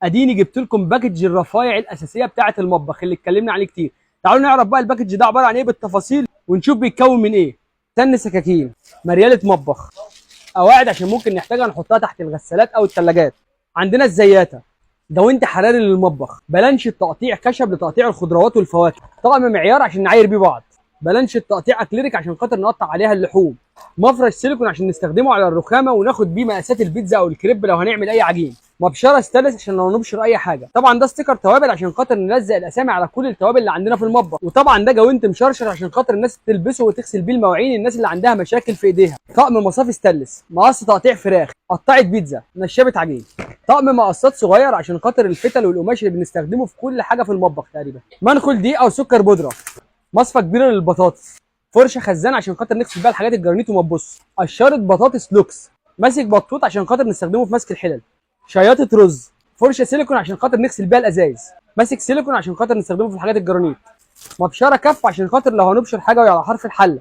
اديني جبت لكم باكج الرفايع الاساسيه بتاعه المطبخ اللي اتكلمنا عليه كتير. تعالوا نعرف بقى الباكج ده عباره عن ايه بالتفاصيل ونشوف بيتكون من ايه. سن سكاكين، مرياله مطبخ، قواعد عشان ممكن نحتاجها نحطها تحت الغسالات او الثلاجات. عندنا الزياته، جوانت حراري للمطبخ، بلانش تقطيع خشب لتقطيع الخضروات والفواكه، طقم معيار عشان نعاير بيه بعض، بلانش تقطيع اكليريك عشان خاطر نقطع عليها اللحوم، مفرش سيليكون عشان نستخدمه على الرخامه وناخد بيه مقاسات البيتزا او الكريب لو هنعمل اي عجين، مبشره ستانلس عشان لو نبشر اي حاجه. طبعا ده ستيكر توابل عشان خاطر نلزق الاسامي على كل التوابل اللي عندنا في المطبخ. وطبعا ده جوانت مشرشر عشان خاطر الناس تلبسه وتغسل بيه المواعين، الناس اللي عندها مشاكل في ايديها. طقم مصافي ستانلس، مقص تقطيع فراخ، قطعه بيتزا، نشابه عجين، طقم مقصات صغير عشان خاطر الفتل والقماش اللي بنستخدمه في كل حاجه في المطبخ تقريبا، منخل دقيق او سكر بودره، مصفى كبيره للبطاطس، فرشه خزان عشان خاطر نغسل بيها الحاجات الجرانيت وما تبص، قشاره بطاطس لوكس، ماسك بطوط عشان خاطر نستخدمه في مسك الحلل، شياطه رز، فرشه سيليكون عشان خاطر نغسل بيها الازايز، ماسك سيليكون عشان خاطر نستخدمه في الحاجات الجرانيت، مبشره كف عشان خاطر لو هنبشر حاجه وهي على حرف الحله،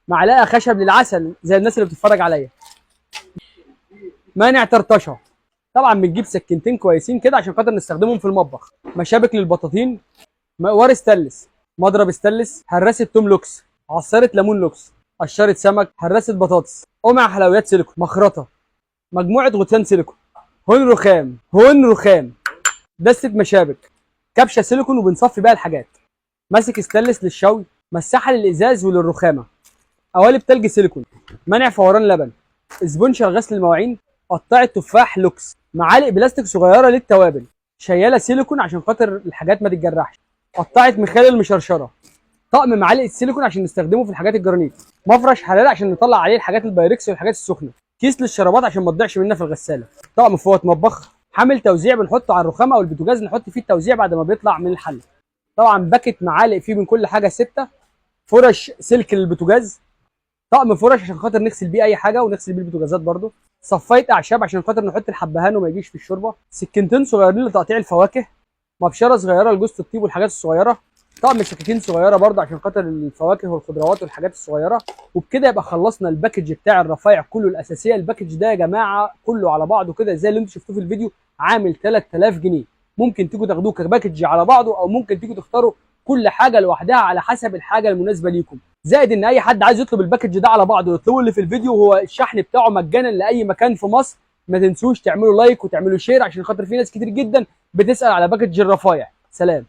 معلقه خشب للعسل زي الناس اللي بتتفرج عليا، مانع طرطشه. طبعا بنجيب سكينتين كويسين كده عشان خاطر نستخدمهم في المطبخ، مشابك للبطاطين، مقوار ستانلس، مضرب ستانلس، هراسه توم لوكس، عصاره ليمون لوكس، قشره سمك، هراسه بطاطس، قمع حلويات سيليكون، مخرطه، مجموعه غطيان سيليكون، هون رخام، دستة مشابك، كبشه سيليكون وبنصفي بيها الحاجات، ماسك ستانلس للشوي، مساحه للازاز وللرخامه، قوالب تلج سيليكون، منع فوران لبن، اسبونشة لغسل المواعين، قطاعه تفاح لوكس، معالق بلاستيك صغيره للتوابل، شياله سيليكون عشان خاطر الحاجات ما تتجرحش، قطاعه مخلل مشرشره، طقم معالق السيليكون عشان نستخدمه في الحاجات الجرانيت، مفرش حراري عشان نطلع عليه الحاجات البايركس والحاجات السخنه، كيس للشرابات عشان ما تضيعش مننا في الغساله، طقم فوط مطبخ، حامل توزيع بنحطه على الرخامه او البوتاجاز نحط فيه التوزيع بعد ما بيطلع من الحله، طبعا باكت معالق فيه من كل حاجه 6، فرش سلك للبوتاجاز، طقم فرش عشان خاطر نغسل بيه اي حاجه ونغسل بيه البوتاجازات برده، صفايه اعشاب عشان خاطر نحط الحبهان وما يجيش في الشوربه، سكينتين صغيرين لتقطيع الفواكه، مبشره صغيره لجوز الطيب والحاجات الصغيره، طقم سكاكين صغيره برده عشان خاطر الفواكه والخضروات والحاجات الصغيره. وبكده يبقى خلصنا الباكج بتاع الرفايع كله الاساسيه. الباكج ده يا جماعه كله على بعضه كده زي اللي انتم شفتوه في الفيديو عامل 3000 جنيه، ممكن تيجوا تاخدوه كباكج على بعضه او ممكن تيجوا تختاروا كل حاجه لوحدها على حسب الحاجه المناسبه ليكم. زائد ان اي حد عايز يطلب الباكج ده على بعضه يطلبه اللي في الفيديو، هو الشحن بتاعه مجانا لاي مكان في مصر. ما تنسوش تعملوا لايك وتعملوا شير عشان خاطر في ناس كتير جدا بتسال على باكج الرفايع. سلام.